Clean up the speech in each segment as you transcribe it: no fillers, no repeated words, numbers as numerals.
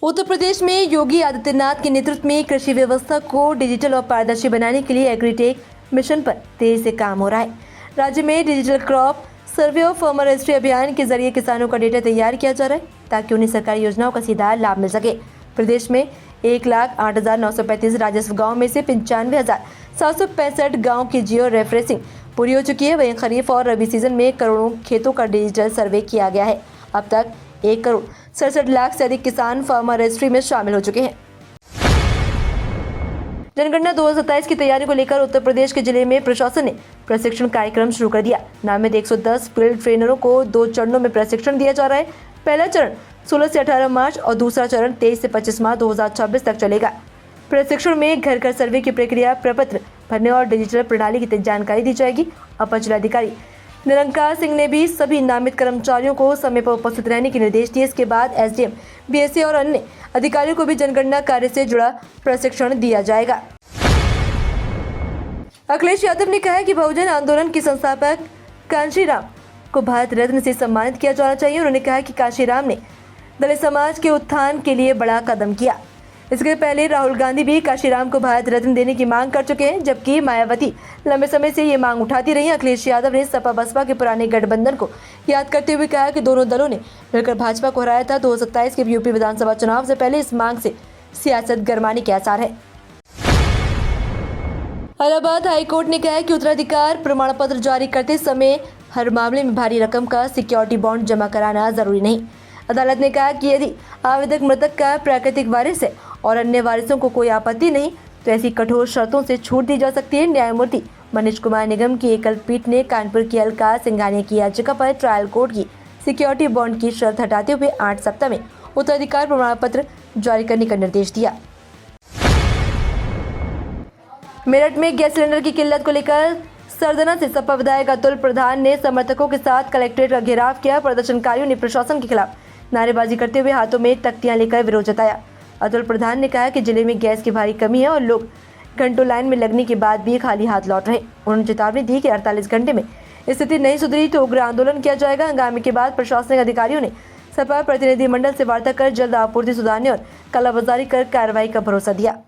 उत्तर प्रदेश में योगी आदित्यनाथ के नेतृत्व में कृषि व्यवस्था को डिजिटल और पारदर्शी बनाने के लिए एग्रीटेक मिशन पर तेजी से काम हो रहा है। राज्य में डिजिटल क्रॉप सर्वे और फार्मर रजिस्ट्री अभियान के जरिए किसानों का डेटा तैयार किया जा रहा है ताकि उन्हें सरकारी योजनाओं का सीधा लाभ मिल सके। प्रदेश में 1,08,935 राजस्व गाँव में से 95,765 गाँव की जियो रेफरेंसिंग पूरी हो चुकी है। वहीं खरीफ और रबी सीजन में करोड़ों खेतों का डिजिटल सर्वे किया गया है। अब तक 1,67,00,000 से अधिक किसान फार्मर रजिस्ट्री में शामिल हो चुके हैं। जनगणना 2027 की तैयारी को लेकर उत्तर प्रदेश के जिले में प्रशासन ने प्रशिक्षण कार्यक्रम शुरू कर दिया। नामित 110 फील्ड ट्रेनरों को 2 चरणों में प्रशिक्षण दिया जा रहा है। पहला चरण 16 से 18 मार्च और दूसरा चरण 23 से 25 मार्च 2026 तक चलेगा। प्रशिक्षण में घर घर सर्वे की प्रक्रिया, प्रपत्र भरने और डिजिटल प्रणाली की जानकारी दी जाएगी। अपर जिलाधिकारी निरंकार सिंह ने भी सभी नामित कर्मचारियों को समय पर उपस्थित रहने के निर्देश दिए। इसके बाद एसडीएम, बीएससी और अन्य अधिकारियों को भी जनगणना कार्य से जुड़ा प्रशिक्षण दिया जाएगा। अखिलेश यादव ने कहा है कि बहुजन आंदोलन के संस्थापक कांशीराम को भारत रत्न से सम्मानित किया जाना चाहिए। उन्होंने कहा कि कांशीराम ने दलित समाज के उत्थान के लिए बड़ा कदम किया। इसके पहले राहुल गांधी भी कांशीराम को भारत रत्न देने की मांग कर चुके हैं, जबकि मायावती लंबे समय से ये मांग उठाती रही। अखिलेश यादव ने सपा बसपा के पुराने गठबंधन को याद करते हुए कहा कि दोनों दलों ने मिलकर भाजपा को हराया था। 2027 के यूपी विधानसभा चुनाव से पहले इस मांग से सियासत गरमाने के आसार है। इलाहाबाद हाईकोर्ट ने कहा है कि उत्तराधिकार प्रमाण पत्र जारी करते समय हर मामले में भारी रकम का सिक्योरिटी बॉन्ड जमा कराना जरूरी नहीं। अदालत ने कहा कि यदि आवेदक मृतक का प्राकृतिक वारिस है और अन्य वारिसों को कोई आपत्ति नहीं, तो ऐसी कठोर शर्तों से छूट दी जा सकती है। न्यायमूर्ति मनीष कुमार निगम की एकल पीठ ने कानपुर की अलका सिंघानिया की याचिका पर ट्रायल कोर्ट की सिक्योरिटी बॉन्ड की शर्त हटाते हुए 8 सप्ताह में उत्तराधिकार प्रमाण पत्र जारी करने का निर्देश दिया। मेरठ में गैस सिलेंडर की किल्लत को लेकर सरदना से सपा विधायक अतुल प्रधान ने समर्थकों के साथ कलेक्ट्रेट का घेराव किया। प्रदर्शनकारियों ने प्रशासन के खिलाफ नारेबाजी करते हुए हाथों में तख्तियां लेकर विरोध जताया। अतुल प्रधान ने कहा कि जिले में गैस की भारी कमी है और लोग घंटों लाइन में लगने के बाद भी खाली हाथ लौट रहे। उन्होंने चेतावनी दी कि 48 घंटे में स्थिति नहीं सुधरी तो उग्र आंदोलन किया जाएगा। हंगामे के बाद प्रशासनिक अधिकारियों ने सपा प्रतिनिधिमंडल से वार्ता कर जल्द आपूर्ति सुधारने और कालाबाजारी कर कार्रवाई का भरोसा दिया।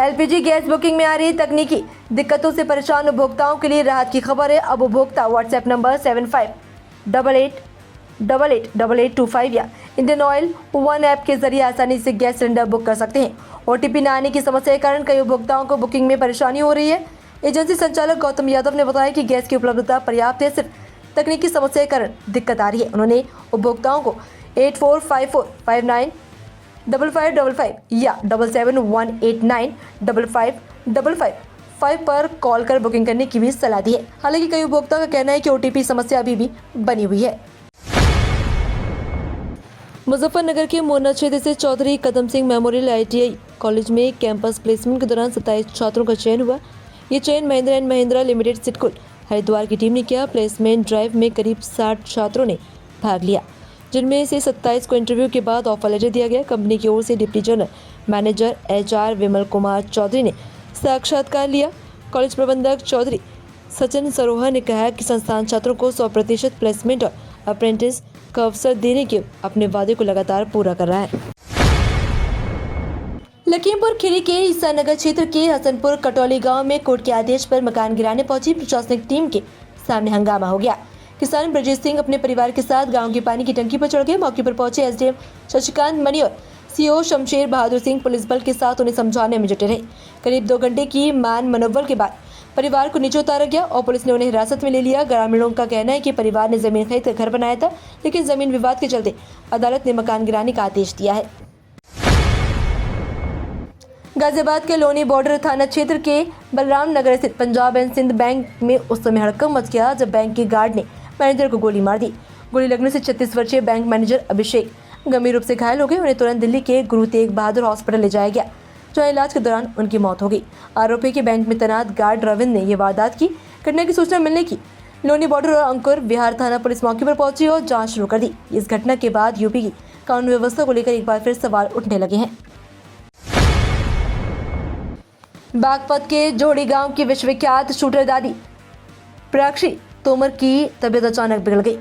एलपीजी गैस बुकिंग में आ रही तकनीकी दिक्कतों से परेशान उपभोक्ताओं के लिए राहत की खबर है। अब उपभोक्ता व्हाट्सएप नंबर 7588888825 या इंडियन ऑयल वन ऐप के जरिए आसानी से गैस सिलेंडर बुक कर सकते हैं। ओटीपी न आने की समस्या के कारण कई उपभोक्ताओं को बुकिंग में परेशानी हो रही है। एजेंसी संचालक गौतम यादव ने बताया कि गैस की उपलब्धता पर्याप्त है, सिर्फ तकनीकी समस्या के कारण दिक्कत आ रही है। उन्होंने उपभोक्ताओं को 8454595555 या 7718955555 पर कॉल कर बुकिंग करने की भी सलाह दी है। हालांकि कई उपभोक्ताओं का कहना है कि ओटीपी समस्या अभी भी बनी हुई है। मुजफ्फरनगर के मोरना क्षेत्र से चौधरी कदम सिंह मेमोरियल आईटीआई कॉलेज में कैंपस प्लेसमेंट के दौरान 27 छात्रों का चयन हुआ। ये चयन महिंद्रा एंड महिंद्रा लिमिटेड सिडकुल हरिद्वार की टीम ने किया। प्लेसमेंट ड्राइव में करीब 60 छात्रों ने भाग लिया, जिनमें से 27 को इंटरव्यू के बाद ऑफर लेटर दिया गया। कंपनी की ओर से deputy general manager HR Vimal Kumar Chaudhary ने साक्षात्कार लिया। कॉलेज प्रबंधक चौधरी सचिन सरोहा ने कहा कि संस्थान छात्रों को 100% प्लेसमेंट और अप्रेंटिस का अवसर देने के अपने वादे को लगातार पूरा कर रहा है। लखीमपुर खीरी के ईसानगर क्षेत्र के हसनपुर कटौली गांव में कोर्ट के आदेश पर मकान गिराने पहुंची प्रशासनिक टीम के सामने हंगामा हो गया। किसान ब्रजेश सिंह अपने परिवार के साथ गांव की पानी की टंकी पर चढ़ गए। मौके पर पहुंचे एसडीएम शशिकांत मणि और सीओ शमशेर बहादुर सिंह पुलिस बल के साथ उन्हें समझाने में जुटे रहे। करीब 2 घंटे की मान मनोबल के बाद परिवार को नीचे उतारा गया और पुलिस ने उन्हें हिरासत में ले लिया। ग्रामीणों का कहना है कि परिवार ने जमीन खरीद कर घर बनाया था, लेकिन जमीन विवाद के चलते अदालत ने मकान गिराने का आदेश दिया है। गाजियाबाद के लोनी बॉर्डर थाना क्षेत्र के बलराम नगर स्थित पंजाब एंड सिंध बैंक में उस समय हड़कंप मच गया जब बैंक के गार्ड ने मैनेजर को गोली मार दी। गोली लगने से 36 वर्षीय बैंक मैनेजर अभिषेक गंभीर रूप से घायल हो गए। उन्हें तुरंत दिल्ली के गुरु तेग बहादुर हॉस्पिटल ले जाया गया, जहां इलाज के दौरान उनकी मौत हो गई। आरोपी के बैंक में तैनात गार्ड रविंद्र ने यह वारदात की। घटना की सूचना मिलने की लोनी बॉर्डर और अंकुर विहार थाना पुलिस मौके पर पहुंची और जांच शुरू कर दी। इस घटना के बाद यूपी की कानून व्यवस्था को लेकर एक बार फिर सवाल उठने लगे हैं। बागपत के जोड़ी गांव की विश्वविख्यात शूटर दादी प्राक्षी तोमर की तबीयत अचानक बिगड़ गई।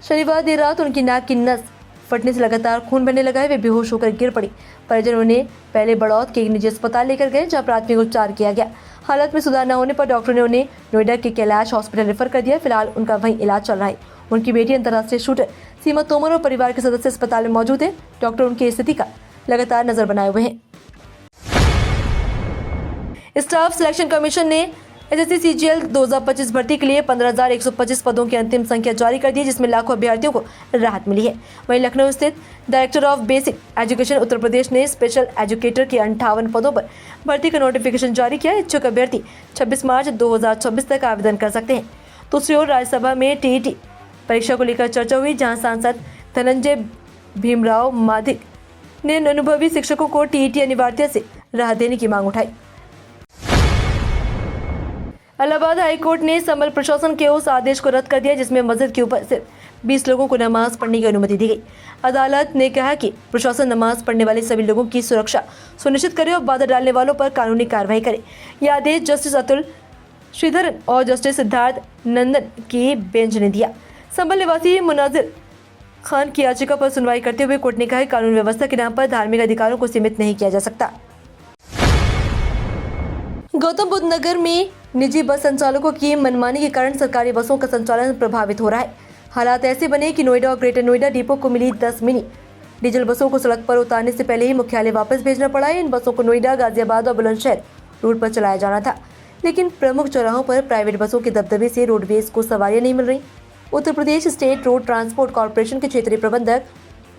शनिवार देर रात उनकी नाक की नस फटने से लगातार खून बहने लगा है। वे बेहोश होकर गिर पड़ी। परिजन उन्हें पहले बड़ौद के एक निजी अस्पताल लेकर गए, जहां प्राथमिक उपचार किया गया। हालत में सुधार न होने पर डॉक्टर ने उन्हें नोएडा के कैलाश हॉस्पिटल रेफर कर दिया। फिलहाल उनका वहीं इलाज चल रहा है। उनकी बेटी अंतर्राष्ट्रीय शूटर सीमा तोमर और परिवार के सदस्य अस्पताल में मौजूद है। डॉक्टर उनकी स्थिति का लगातार नजर बनाए हुए हैं। स्टाफ सिलेक्शन कमीशन ने एसएससी सीजीएल 2025 भर्ती के लिए 15,125 पदों की अंतिम संख्या जारी कर दी है, जिसमें लाखों अभ्यर्थियों को राहत मिली है। वहीं लखनऊ स्थित director of basic education Uttar Pradesh ने स्पेशल एजुकेटर के 58 पदों पर भर्ती का नोटिफिकेशन जारी किया। इच्छुक अभ्यर्थी 26 मार्च 2026 तक आवेदन कर सकते हैं। दूसरी ओर राज्यसभा में टीईटी परीक्षा को लेकर चर्चा हुई, जहां सांसद धनंजय भीमराव माधिक ने अनुभवी शिक्षकों को टीईटी अनिवार्यता से राहत देने की मांग उठाई। इलाहाबाद हाईकोर्ट ने संभल प्रशासन के उस आदेश को रद्द कर दिया जिसमें मस्जिद के ऊपर सिर्फ 20 लोगों को नमाज पढ़ने की अनुमति दी गई। अदालत ने कहा कि प्रशासन नमाज पढ़ने वाले सभी लोगों की सुरक्षा सुनिश्चित करे और बाधा डालने वालों पर कानूनी कार्रवाई करे। यह आदेश जस्टिस अतुल श्रीधरन और जस्टिस सिद्धार्थ नंदन की बेंच ने दिया। संभल निवासी मुनाजिर खान की याचिका पर सुनवाई करते हुए कोर्ट ने कहा कि कानून व्यवस्था के नाम पर धार्मिक अधिकारों को सीमित नहीं किया जा सकता। गौतम बुद्ध नगर में निजी बस संचालकों की मनमानी के कारण सरकारी बसों का संचालन प्रभावित हो रहा है। हालात ऐसे बने कि नोएडा और ग्रेटर नोएडा डिपो को मिली 10 मिनी डीजल बसों को सड़क पर उतारने से पहले ही मुख्यालय वापस भेजना पड़ा है। इन बसों को नोएडा, गाजियाबाद और बुलंदशहर रूट पर चलाया जाना था, लेकिन प्रमुख चौराहों पर प्राइवेट बसों के दबदबे से रोडवेज को सवारियां नहीं मिल रही। Uttar Pradesh state road transport corporation के क्षेत्रीय प्रबंधक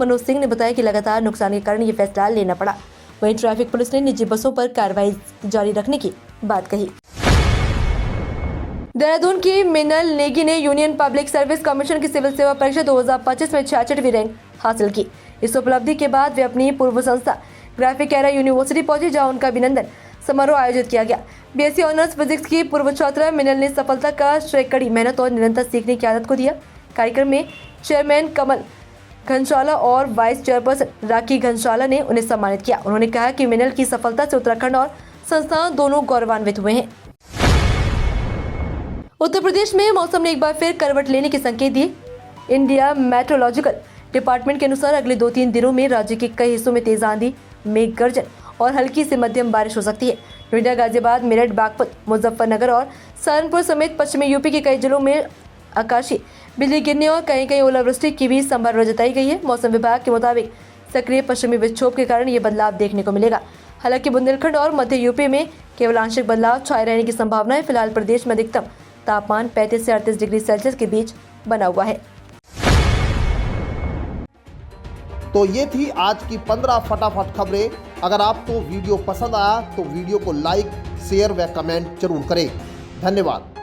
मनोज सिंह ने बताया कि लगातार नुकसान के कारण ये फैसला लेना पड़ा। वहीं ट्रैफिक पुलिस ने निजी बसों पर कार्रवाई जारी रखने की बात कही। देहरादून की मिनल नेगी ने यूनियन पब्लिक सर्विस कमीशन की सिविल सेवा परीक्षा 2025 में 66वीं रैंक हासिल की। इस उपलब्धि के बाद वे अपनी पूर्व संस्था ग्राफिक एरा यूनिवर्सिटी पहुंची, जहां उनका अभिनंदन समारोह आयोजित किया गया। बीएससी ऑनर्स फिजिक्स की पूर्व छात्रा मिनल ने सफलता का श्रेय कड़ी मेहनत और निरंतर सीखने की आदत को दिया। कार्यक्रम में चेयरमैन कमल घनशाला और वाइस चेयरपर्सन राखी घनशाला ने उन्हें सम्मानित किया। उन्होंने कहा कि मिनल की सफलता से उत्तराखंड और संस्थान दोनों गौरवान्वित हुए हैं। उत्तर प्रदेश में मौसम ने एक बार फिर करवट लेने के संकेत दिए। इंडिया मेट्रोलॉजिकल डिपार्टमेंट के अनुसार अगले 2-3 दिनों में राज्य के कई हिस्सों में तेज आंधी, मेघ गर्जन और हल्की से मध्यम बारिश हो सकती है। नोएडा, गाजियाबाद, मेरठ, बागपत, मुजफ्फरनगर और सहारनपुर समेत पश्चिमी यूपी के कई जिलों में आकाशीय बिजली गिरने और कहीं कहीं ओलावृष्टि की भी संभावना जताई गई है। मौसम विभाग के मुताबिक सक्रिय पश्चिमी विक्षोभ के कारण ये बदलाव देखने को मिलेगा। हालांकि बुंदेलखंड और मध्य यूपी में केवल आंशिक बदलाव छाए रहने की संभावना है। फिलहाल प्रदेश में अधिकतम तापमान 35 से 38 डिग्री सेल्सियस के बीच बना हुआ है। तो ये थी आज की 15 फटाफट खबरें। अगर आपको वीडियो पसंद आया तो वीडियो को लाइक, शेयर व कमेंट जरूर करें। धन्यवाद।